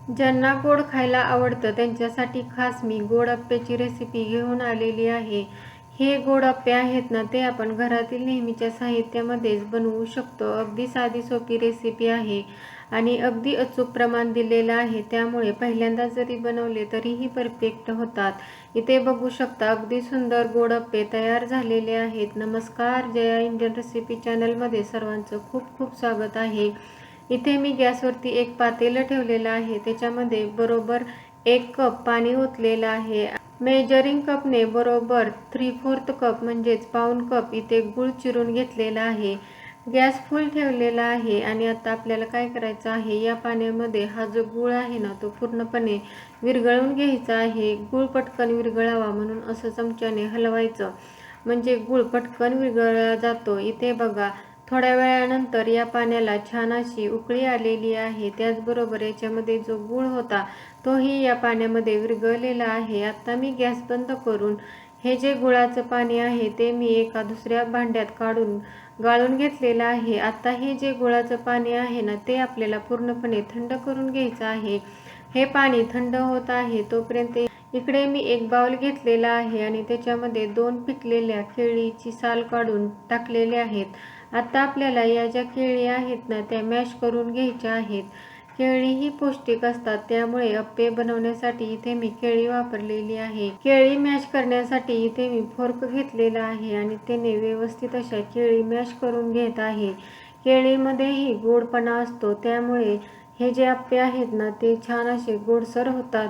ज्यांना गोड खायला आवडतं त्यांच्यासाठी खास मी गोड अप्प्याची रेसिपी घेऊन आलेली आहे। हे गोड अप्पे आहेत ना, ते आपण घरातील नेहमीच्या साहित्यामध्येच बनवू शकतो। अगदी साधी सोपी रेसिपी आहे आणि अगदी अचूक प्रमाण दिलेलं आहे, त्यामुळे पहिल्यांदा जरी बनवले तरीही परफेक्ट होतात। इथे बघू शकता अगदी सुंदर गोड अप्पे तयार झालेले आहेत। नमस्कार, जया इंडियन रेसिपी चॅनलमध्ये सर्वांचं खूप खूप स्वागत आहे। इथे मी गॅसवरती एक पातेलं ठेवलेलं आहे, त्याच्यामध्ये बरोबर 1 कप पाणी ओतलेलं आहे। मेजरिंग कपने बरोबर 3/4 कप म्हणजेच पाऊण कप इथे गूळ चिरून घेतलेला आहे। गॅस फुल ठेवलेला आहे आणि आता आपल्याला काय करायचं आहे, या पाण्यामध्ये हा जो गूळ आहे ना, तो पूर्णपणे विरघळून घ्यायचा आहे। गूळ पटकन विरघळावा म्हणून असं चमच्याने हलवायचं, म्हणजे गूळ पटकन विरघळला जातो। इथे बघा, थोड्या वेळानंतर या पाण्याला छान अशी उकळी आलेली आहे। त्याचबरोबर याच्यामध्ये जो गूळ होता तोही या पाण्यामध्ये विरघळलेला आहे। आता मी गॅस बंद करून हे जे गुळाचं पाणी आहे ते मी एका दुसऱ्या भांड्यात काढून गाळून घेतलेलं आहे। आता हे जे गुळाचं पाणी आहे ना, ते आपल्याला पूर्णपणे थंड करून घ्यायचं आहे। हे पाणी थंड होत आहे तोपर्यंत इकडे मी एक बाउल घेतलेला आहे आणि त्याच्यामध्ये 2 पिकलेल्या केळीची साल काढून टाकलेले आहेत। आता आपल्याला या ज्या केळी आहेत ना, त्या मॅश करून घ्यायच्या आहेत। केळी ही पौष्टिक असतात, त्यामुळे अप्पे बनवण्यासाठी इथे मी केळी वापरलेली आहे। केळी मॅश करण्यासाठी इथे मी फोर्क घेतलेला आहे आणि त्याने व्यवस्थित अशा केळी मॅश करून घेत आहे। केळीमध्येही गोडपणा असतो, त्यामुळे हे जे अप्पे आहेत ना, ते छान असे गोडसर होतात।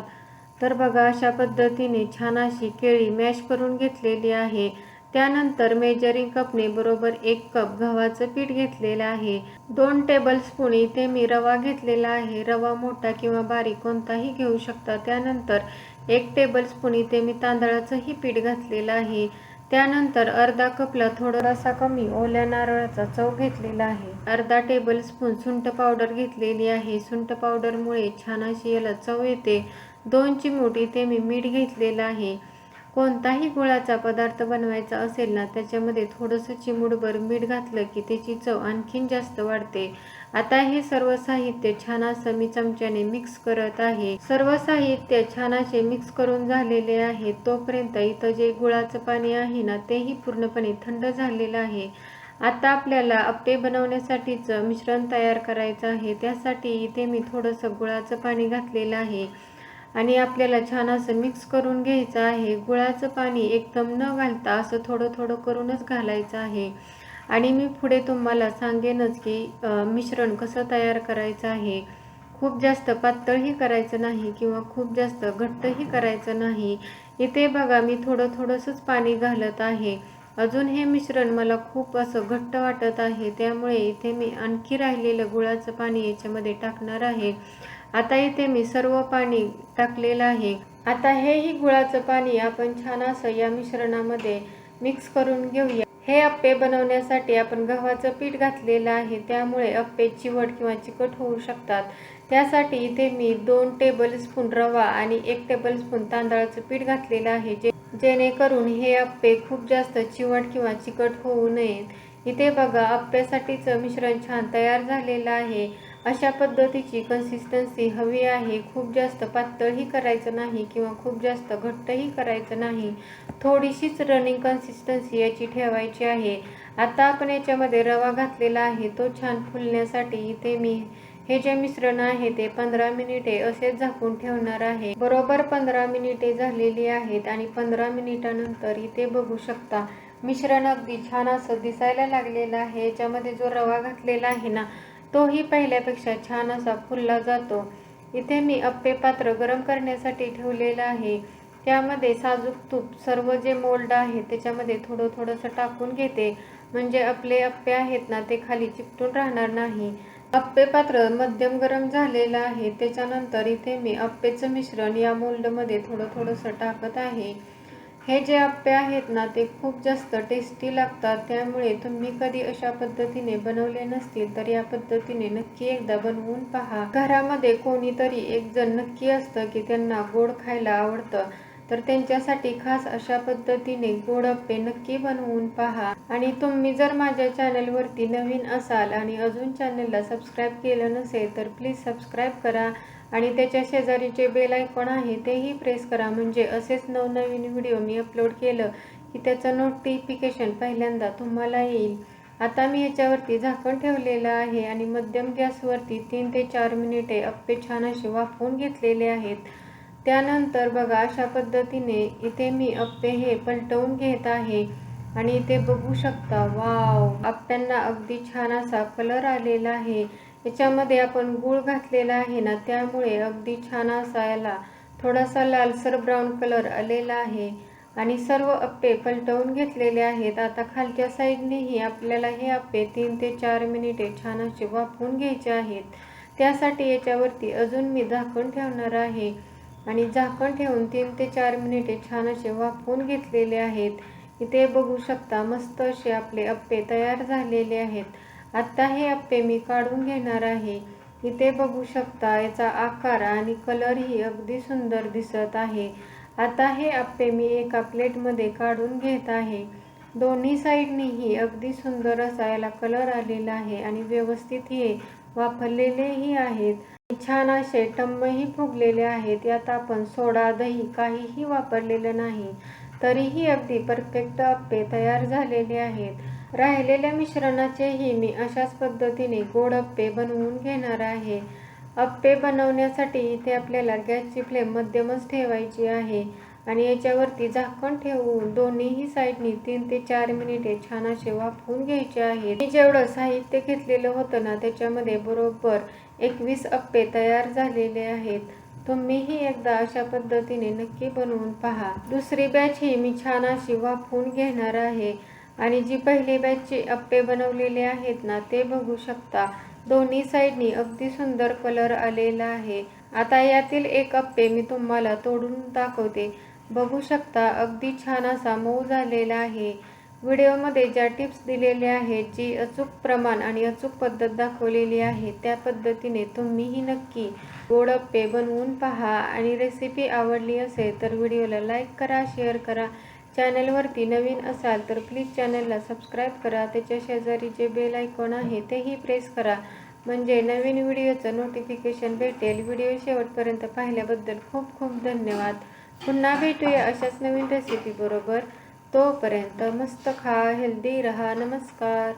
तर बघा, अशा पद्धतीने छान अशी केळी मॅश करून घेतलेली आहे। त्यानंतर मेजरिंग कपने बरोबर 1 कप गव्हाचं पीठ घेतलेलं आहे। 2 टेबलस्पून इथे मी रवा घेतलेला आहे। रवा मोठा किंवा बारीक कोणताही घेऊ शकता। त्यानंतर 1 टेबलस्पून इथे मी तांदळाचंही पीठ घातलेलं आहे। त्यानंतर अर्धा कपला थोडासा कमी ओल्या नारळाचा चव घेतलेला आहे। अर्धा टेबलस्पून सुंठ पावडर घेतलेली आहे। सुंठ पावडरमुळे छान अशी याला चव येते। 2 चिमूट इथे मी मीठ घेतलेलं आहे। कोणताही गुळाचा पदार्थ बनवायचा असेल ना, त्याच्यामध्ये थोडंसं चिमूटभर मीठ घातलं की त्याची चव आणखीन जास्त वाढते। आता हे सर्व साहित्य छान असं मी चमच्याने मिक्स करत आहे। सर्व साहित्य छान असे मिक्स करून झालेले आहे तोपर्यंत इथं जे गुळाचं पाणी आहे ना, तेही पूर्णपणे थंड झालेलं आहे। आता आपल्याला अप्पे बनवण्यासाठीचं मिश्रण तयार करायचं आहे। त्यासाठी इथे मी थोडंसं गुळाचं पाणी घातलेलं आहे आणि आपल्याला छान असं मिक्स करून घ्यायचं आहे। गुळाचं पाणी एकदम न घालता असं थोडं थोडं करूनच घालायचं आहे आणि मी पुढे तुम्हाला सांगेनच की मिश्रण कसं तयार करायचं आहे। खूप जास्त पातळही करायचं नाही किंवा खूप जास्त घट्टही करायचं नाही। इथे बघा, मी थोडं थोडंसंच पाणी घालत आहे। अजून हे मिश्रण मला खूप असं घट्ट वाटत आहे, त्यामुळे इथे मी आणखी राहिलेलं गुळाचं पाणी याच्यामध्ये टाकणार आहे। आता इथे मी सर्व पाणी टाकलेलं आहे। आता हेही गुळाचं पाणी आपण छान असं या मिश्रणामध्ये मिक्स करून घेऊया। हे अप्पे बनवण्यासाठी आपण गव्हाचं पीठ घातलेलं आहे, त्यामुळे अप्पे चिवट किंवा चिकट होऊ शकतात। त्यासाठी इथे मी 2 टेबलस्पून रवा आणि 1 टेबलस्पून तांदळाचं पीठ घातलेलं आहे, जेणेकरून हे अप्पे खूप जास्त चिवट किंवा चिकट होऊ नयेत। इथे बघा, अप्प्यासाठीचं मिश्रण छान तयार झालेलं आहे। अशा पद्धतीची कन्सिस्टन्सी हवी आहे। खूप जास्त पातळही करायचं नाही किंवा खूप जास्त घट्टही करायचं नाही, थोडीशीच रनिंग कन्सिस्टन्सी याची ठेवायची आहे। आता आपण याच्यामध्ये रवा घातलेला आहे, तो छान फुलण्यासाठी इथे मी हे जे मिश्रण आहे ते 15 मिनिटे असेच झाकून ठेवणार आहे। बरोबर 15 मिनिटे झालेली आहेत आणि 15 मिनिटानंतर इथे बघू शकता मिश्रण अगदी छान असं दिसायला लागलेलं आहे। याच्यामध्ये जो रवा घातलेला आहे ना, तोही पहिल्यापेक्षा छान असा फुलला जातो। इथे मी अप्पे पात्र गरम करण्यासाठी ठेवलेलं आहे। त्यामध्ये साजूक तूप सर्व जे मोल्ड आहे त्याच्यामध्ये थोडं थोडंसं टाकून घेते, म्हणजे आपले अप्पे आहेत ना, ते खाली चिकटून राहणार नाही। अप्पे पात्र मध्यम गरम झालेलं आहे। त्याच्यानंतर इथे मी अप्पेचं मिश्रण या मोल्डमध्ये थोडं थोडंसं टाकत आहे। हे जे अप्पे आहेत ना, ते खूप जास्त टेस्टी लागतात, त्यामुळे तुम्ही कधी अशा पद्धतीने बनवले नसतील तर या पद्धतीने नक्की एकदा बनवून पहा। घरामध्ये कोणीतरी एक जण नक्की असतं की त्यांना गोड खायला आवडतं, तर त्यांच्यासाठी खास अशा पद्धतीने गोड अप्पे नक्की बनवून पहा। आणि तुम्ही जर माझ्या चॅनलवरती नवीन असाल आणि अजून चॅनलला सबस्क्राईब केलं नसेल तर प्लीज सबस्क्राईब करा आणि त्याच्या शेजारी जे बेल आयकॉन आहे तेही प्रेस करा, म्हणजे असेच नवनवीन व्हिडिओ मी अपलोड केलं की त्याचं नोटिफिकेशन पहिल्यांदा तुम्हाला येईल. आता मी याच्यावरती झाकण ठेवलेलं आहे आणि मध्यम गॅसवरती 3 ते 4 मिनिटे अप्पे छान असे वाफवून घेतलेले आहेत. त्यानंतर बघा अशा पद्धतीने इथे मी अप्पे हे पलटवून घेत आहे आणि इथे बघू शकता, वाव, अप्प्यांना अगदी छान असा कलर आलेला आहे. याच्यामध्ये आपण गूळ घातलेला आहे ना, त्यामुळे अगदी छान असा याला थोडासा लालसर ब्राऊन कलर आलेला आहे. आणि सर्व अप्पे पलटवून घेतलेले आहेत. आता खालच्या साईडनेही आपल्याला हे अप्पे 3 ते 4 मिनिटे छान असे वाफवून घ्यायचे आहेत. त्यासाठी याच्यावरती अजून मी झाकण ठेवणार आहे आणि झाकण ठेवून 3 ते 4 मिनिटे छान असे वाफवून घेतलेले आहेत. इथे बघू शकता मस्त असे आपले अप्पे तयार झालेले आहेत. आता हे अप्पे मी काढून घेणार आहे. इथे बघू शकता याचा आकार आणि कलरही अगदी सुंदर दिसत आहे. आता हे अप्पे मी एका प्लेटमध्ये काढून घेत आहे. दोन्ही साईडनीही अगदी सुंदर असा याला कलर आलेला आहे आणि व्यवस्थित हे वाफरलेलेही आहेत. छान असे टम्मही फुगलेले आहेत. यात आपण सोडा, दही काहीही वापरलेलं नाही, तरीही अगदी परफेक्ट अप्पे तयार झालेले आहेत. राहिलेल्या मिश्रणाचेही मी अशाच पद्धतीने गोड अप्पे बनवून घेणार आहे. अप्पे बनवण्यासाठी इथे आपल्याला गॅसची फ्लेम मध्यमच ठेवायची आहे आणि याच्यावरती झाकण ठेवून दोन्हीही साईडनी 3 ते 4 मिनिटे छान असे वाफवून घ्यायचे आहेत. मी जेवढं साहित्य घेतलेलं होतं ना, त्याच्यामध्ये बरोबर 21 अप्पे तयार झालेले आहेत. तुम्हीही एकदा अशा पद्धतीने नक्की बनवून पहा. दुसरी बॅच ही मी छान अशी वाफवून घेणार आहे आणि जी पहिली बॅचचे अप्पे बनवलेले आहेत ना, ते बघू शकता दोन्ही साईडनी अगदी सुंदर कलर आलेला आहे. आता यातील एक अप्पे मी तुम्हाला तोडून दाखवते. बघू शकता अगदी छान असा मऊ झालेला आहे. व्हिडिओमध्ये ज्या टिप्स दिलेल्या आहेत, जी अचूक प्रमाण आणि अचूक पद्धत दाखवलेली आहे, त्या पद्धतीने तुम्हीही नक्की गोड अप्पे बनवून पहा. आणि रेसिपी आवडली असेल तर व्हिडिओला लाईक करा, शेअर करा. चॅनलवरती नवीन असाल तर प्लीज चॅनलला सबस्क्राईब करा. त्याच्या शेजारी जे बेल आयकॉन आहे तेही प्रेस करा, म्हणजे नवीन व्हिडिओचं नोटिफिकेशन भेटेल. व्हिडिओ शेवटपर्यंत पाहिल्याबद्दल खूप खूप धन्यवाद. पुन्हा भेटूया अशाच नवीन रेसिपी बरोबर. तोपर्यंत मस्त खा, हेल्दी रहा. नमस्कार.